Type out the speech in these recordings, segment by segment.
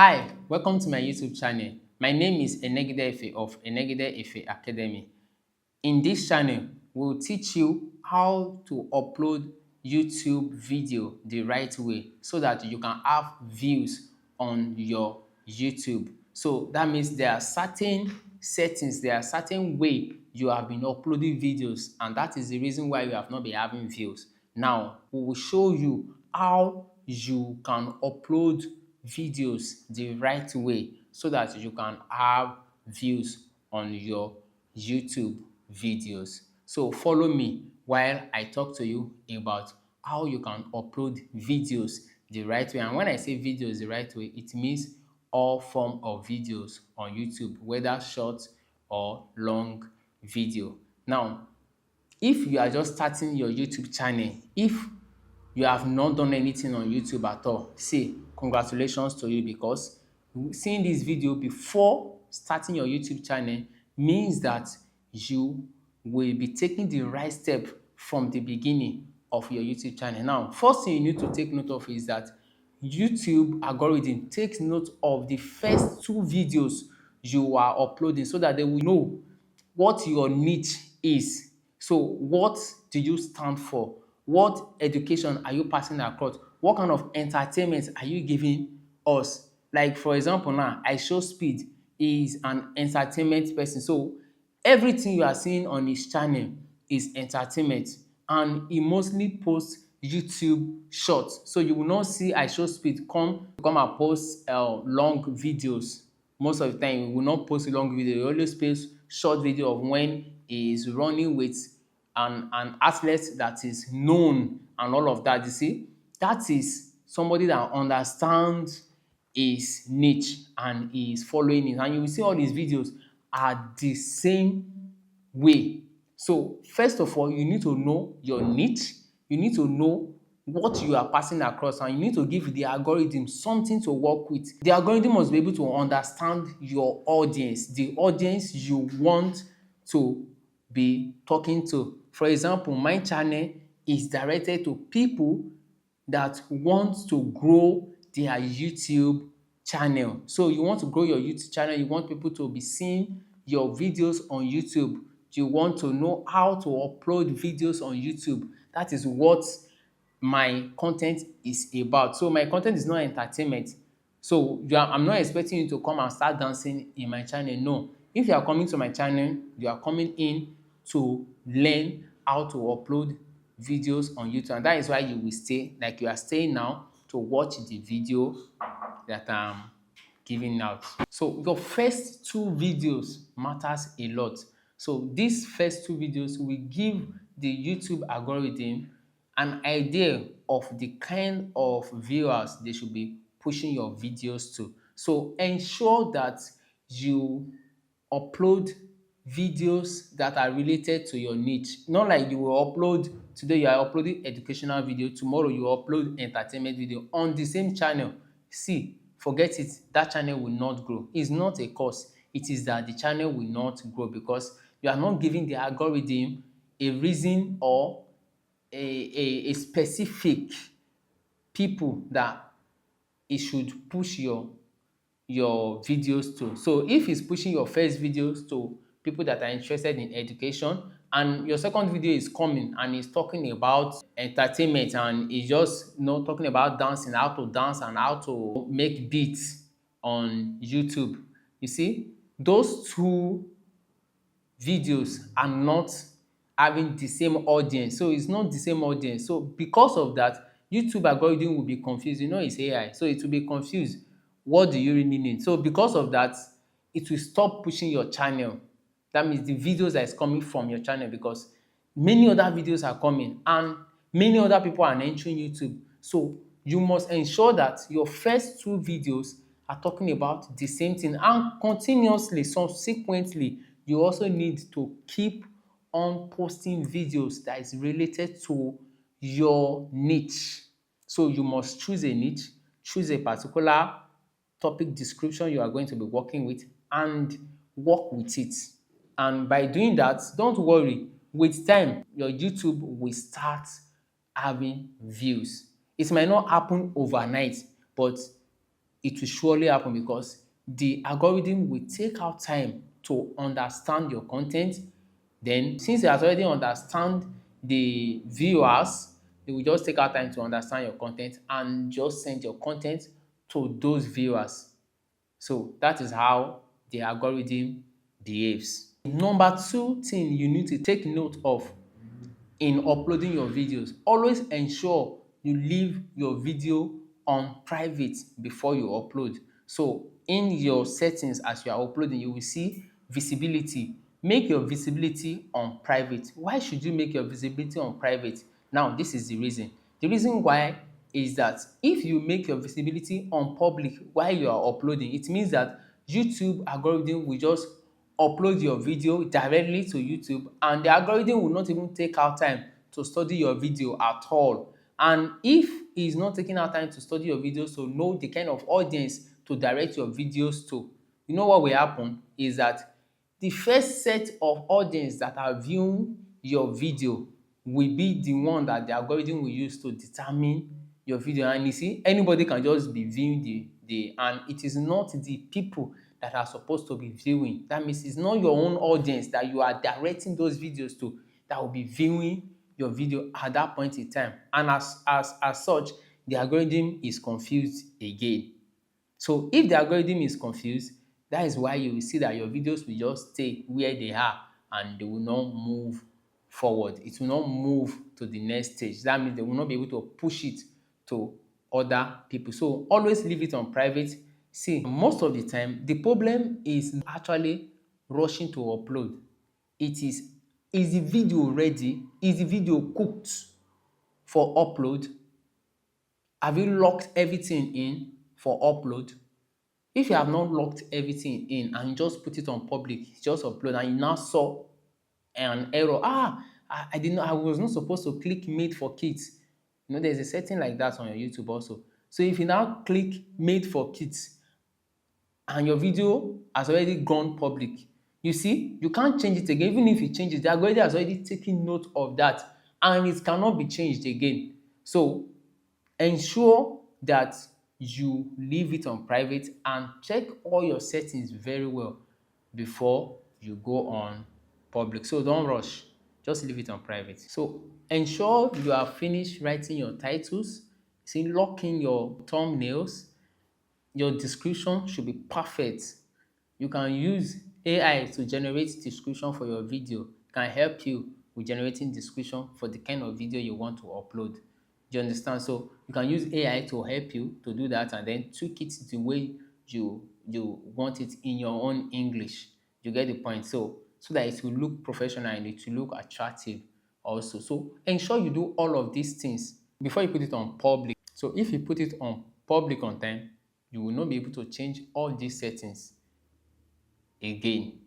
Hi, welcome to my YouTube channel. My name is Enegide Efe of Enegide Efe Academy. In this channel, we'll teach you how to upload YouTube video the right way so that you can have views on your YouTube. So that means there are certain settings, there are certain way you have been uploading videos, and that is the reason why you have not been having views. Now, we will show you how you can upload videos the right way so that you can have views on your YouTube videos. So follow me while I talk to you about how you can upload videos the right way. And when I say videos the right way, it means all form of videos on YouTube, whether short or long video. Now, if you are just starting your YouTube channel, if you have not done anything on YouTube at all, say congratulations to you, because seeing this video before starting your YouTube channel means that you will be taking the right step from the beginning of your YouTube channel. Now, first thing you need to take note of is that YouTube algorithm takes note of the first two videos you are uploading so that they will know what your niche is. So what do you stand for? What education are you passing across? What kind of entertainment are you giving us? Like for example now, I Show Speed is an entertainment person. So everything you are seeing on his channel is entertainment, and he mostly posts YouTube shorts. So you will not see I Show Speed come and post long videos. Most of the time he will not post long video, he always post short video of when he is running with an athlete that is known and all of that. You see, that is somebody that understands his niche and is following it, and you will see all his videos are the same way. So first of all, you need to know your niche, you need to know what you are passing across, and you need to give the algorithm something to work with. The algorithm must be able to understand your audience, the audience you want to be talking to. For example, my channel is directed to people that want to grow their YouTube channel. So you want to grow your YouTube channel, you want people to be seeing your videos on YouTube, you want to know how to upload videos on YouTube. That is what my content is about. So my content is not entertainment. So I'm not expecting you to come and start dancing in my channel. No. If you are coming to my channel, you are coming in to learn how to upload videos on YouTube. And that is why you will stay, like you are staying now, to watch the video that I'm giving out. So your first two videos matters a lot. So these first two videos will give the YouTube algorithm an idea of the kind of viewers they should be pushing your videos to. So ensure that you upload videos that are related to your niche. Not like you will upload today, you are uploading educational video, tomorrow you upload entertainment video on the same channel. See, forget it, that channel will not grow. It's not a cause, it is that the channel will not grow because you are not giving the algorithm a reason or a specific people that it should push your videos to. So if it's pushing your first videos to people that are interested in education, and your second video is coming and is talking about entertainment and is just talking about dancing, how to dance and how to make beats on YouTube, you see, those two videos are not having the same audience. So it's not the same audience. So because of that, YouTube algorithm will be confused. You know, it's AI, so it will be confused. What do you really need? So because of that, it will stop pushing your channel. That means the videos that is coming from your channel, because many other videos are coming and many other people are entering YouTube. So you must ensure that your first two videos are talking about the same thing, and continuously, subsequently, you also need to keep on posting videos that is related to your niche. So you must choose a niche, choose a particular topic description you are going to be working with, and work with it. And by doing that, don't worry, with time your YouTube will start having views. It might not happen overnight, but it will surely happen because the algorithm will take out time to understand your content. Then since it has already understand the viewers, it will just take out time to understand your content and just send your content to those viewers. So that is how the algorithm behaves. Number two thing you need to take note of in uploading your videos, always ensure you leave your video on private before you upload. So in your settings as you are uploading, you will see visibility. Make your visibility on private. Why should you make your visibility on private? Now this is the reason. The reason why is that if you make your visibility on public while you are uploading, it means that YouTube algorithm will just upload your video directly to YouTube, and the algorithm will not even take out time to study your video at all. And if it's not taking out time to study your videos to know the kind of audience to direct your videos to, you know what will happen is that the first set of audience that are viewing your video will be the one that the algorithm will use to determine your video. And you see, anybody can just be viewing the and it is not the people that are supposed to be viewing. That means it's not your own audience that you are directing those videos to that will be viewing your video at that point in time. And as such, the algorithm is confused again. So if the algorithm is confused, that is why you will see that your videos will just stay where they are and they will not move forward. It will not move to the next stage. That means they will not be able to push it to other people. So always leave it on private. See, most of the time, the problem is actually rushing to upload. It is the video ready? Is the video cooked for upload? Have you locked everything in for upload? If you have not locked everything in and you just put it on public, just upload, and you now saw an error, I did not, I was not supposed to click made for kids. You know, there's a setting like that on your YouTube also. So if you now click made for kids and your video has already gone public, you see, you can't change it again. Even if you change it, the algorithm has already taken note of that and it cannot be changed again. So ensure that you leave it on private and check all your settings very well before you go on public. So don't rush, just leave it on private. So ensure you have finished writing your titles, see, lock in your thumbnails, your description should be perfect. You can use AI to generate description for your video. It can help you with generating description for the kind of video you want to upload. Do you understand? So you can use AI to help you to do that and then tweak it the way you want it in your own English. You get the point? So that it will look professional and it will look attractive also. So ensure you do all of these things before you put it on public. So if you put it on public content, you will not be able to change all these settings again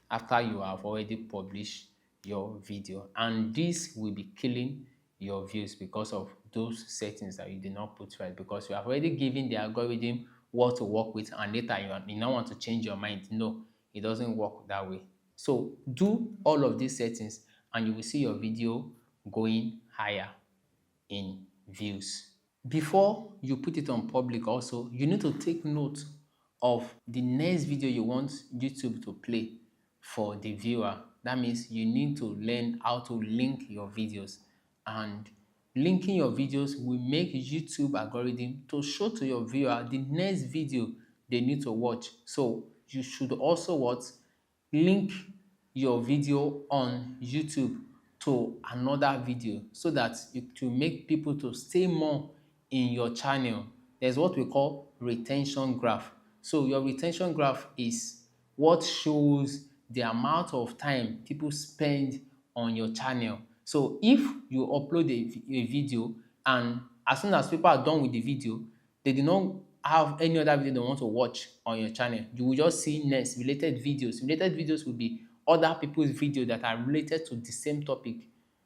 after you have already published your video, and this will be killing your views because of those settings that you did not put right, because you have already given the algorithm what to work with and later you now want to change your mind. No, it doesn't work that way. So do all of these settings and you will see your video going higher in views. Before you put it on public also, you need to take note of the next video you want YouTube to play for the viewer. That means you need to learn how to link your videos, and linking your videos will make YouTube algorithm to show to your viewer the next video they need to watch. So you should also what? Link your video on YouTube to another video so that it will make people to stay more in your channel. There's what we call retention graph. So your retention graph is what shows the amount of time people spend on your channel. So if you upload a video and as soon as people are done with the video, they do not have any other video they want to watch on your channel, you will just see next related videos. Related videos will be other people's videos that are related to the same topic.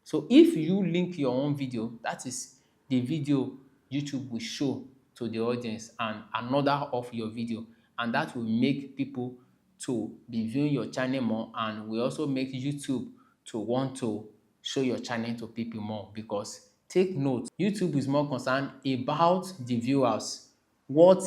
So if you link your own video, that is the video YouTube will show to the audience and another of your video, and that will make people to be viewing your channel more and will also make YouTube to want to show your channel to people more. Because take note, YouTube is more concerned about the viewers, what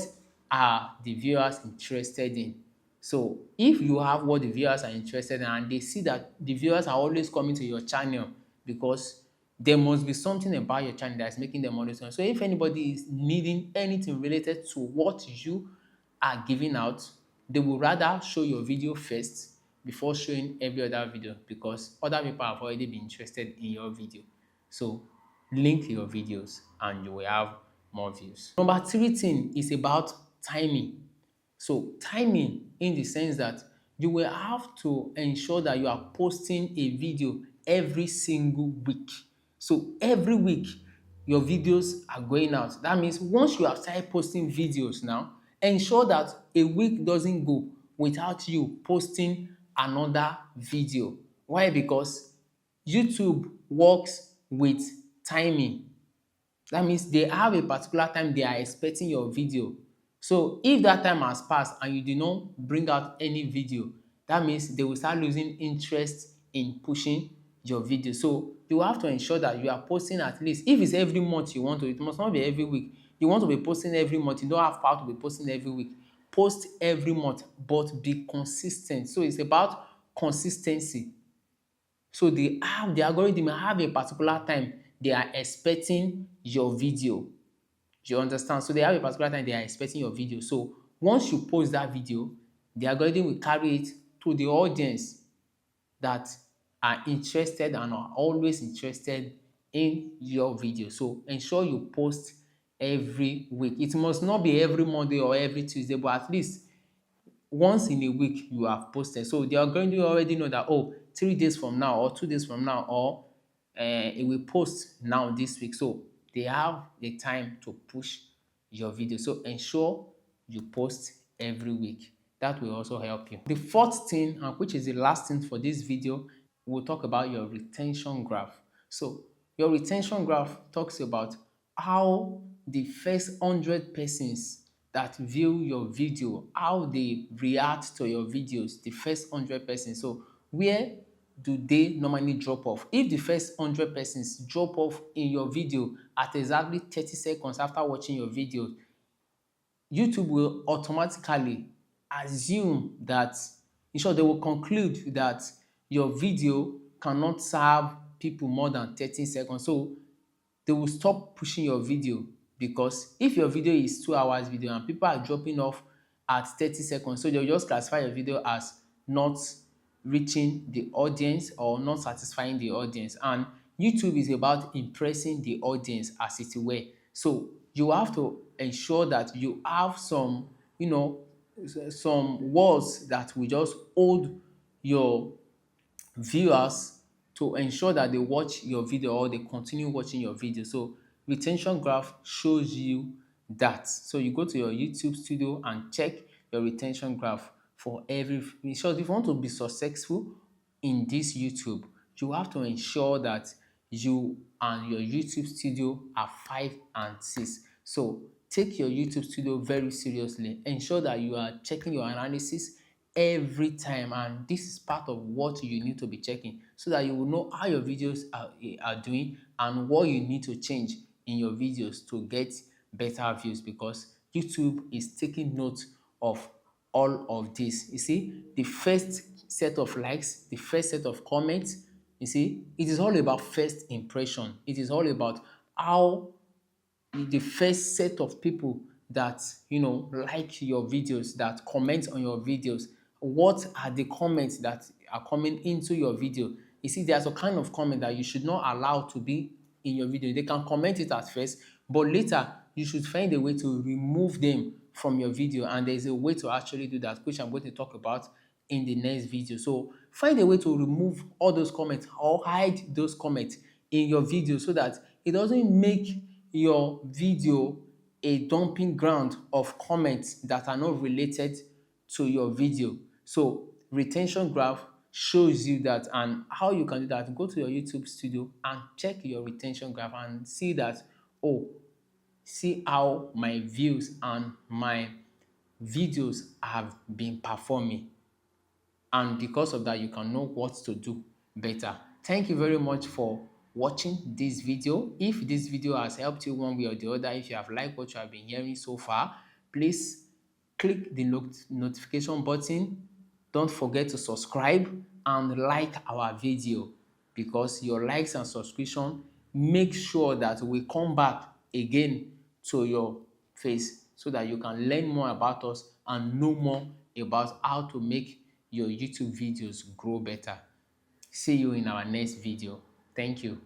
are the viewers interested in? So if you have what the viewers are interested in and they see that the viewers are always coming to your channel, because there must be something about your channel that's making them always come. So if anybody is needing anything related to what you are giving out, they will rather show your video first before showing every other video, because other people have already been interested in your video. So link your videos and you will have more views. Number three thing is about timing. So timing in the sense that you will have to ensure that you are posting a video every single week. So every week your videos are going out. That means once you have started posting videos now, ensure that a week doesn't go without you posting another video. Why? Because YouTube works with timing. That means they have a particular time they are expecting your video. So if that time has passed and you did not bring out any video, that means they will start losing interest in pushing your video. So you have to ensure that you are posting at least, if it's every month you want to, it must not be every week. You want to be posting every month, you don't have power to be posting every week. Post every month, but be consistent. So it's about consistency. So the algorithm have a particular time they are expecting your video. Do you understand? So they have a particular time they are expecting your video. So once you post that video, the algorithm will carry it to the audience that are interested and are always interested in your video. So ensure you post every week. It must not be every Monday or every Tuesday, but at least once in a week you have posted. So they are going to already know that, oh, 3 days from now or 2 days from now, or it will post now this week. So they have the time to push your video. So ensure you post every week. That will also help you. The fourth thing, and which is the last thing for this video, we'll talk about your retention graph. So your retention graph talks about how the first 100 persons that view your video, how they react to your videos, the first 100 persons. So where do they normally drop off? If the first 100 persons drop off in your video at exactly 30 seconds after watching your video, YouTube will automatically assume that, in short, they will conclude that your video cannot serve people more than 30 seconds. So they will stop pushing your video, because if your video is 2 hours video and people are dropping off at 30 seconds, so they'll just classify your video as not reaching the audience or not satisfying the audience. And YouTube is about impressing the audience, as it were. So you have to ensure that you have some, some words that will just hold your viewers to ensure that they watch your video or they continue watching your video. So retention graph shows you that. So you go to your YouTube studio and check your retention graph for every. In short, if you want to be successful in this YouTube, you have to ensure that you and your YouTube studio are 5 and 6. So take your YouTube studio very seriously. Ensure that you are checking your analysis every time, and this is part of what you need to be checking, so that you will know how your videos are doing and what you need to change in your videos to get better views, because YouTube is taking note of all of this. You see, the first set of likes, the first set of comments, you see, it is all about first impression. It is all about how the first set of people that like your videos, that comment on your videos, what are the comments that are coming into your video. You see, there's a kind of comment that you should not allow to be in your video. They can comment it at first, but later you should find a way to remove them from your video, and there's a way to actually do that, which I'm going to talk about in the next video. So find a way to remove all those comments or hide those comments in your video, so that it doesn't make your video a dumping ground of comments that are not related to your video. So retention graph shows you that, and how you can do that. Go to your YouTube studio and check your retention graph and see that, oh, see how my views and my videos have been performing, and because of that you can know what to do better. Thank you very much for watching this video. If this video has helped you one way or the other, if you have liked what you have been hearing so far, please click the notification button. Don't forget to subscribe and like our video, because your likes and subscription make sure that we come back again to your face, so that you can learn more about us and know more about how to make your YouTube videos grow better. See you in our next video. Thank you.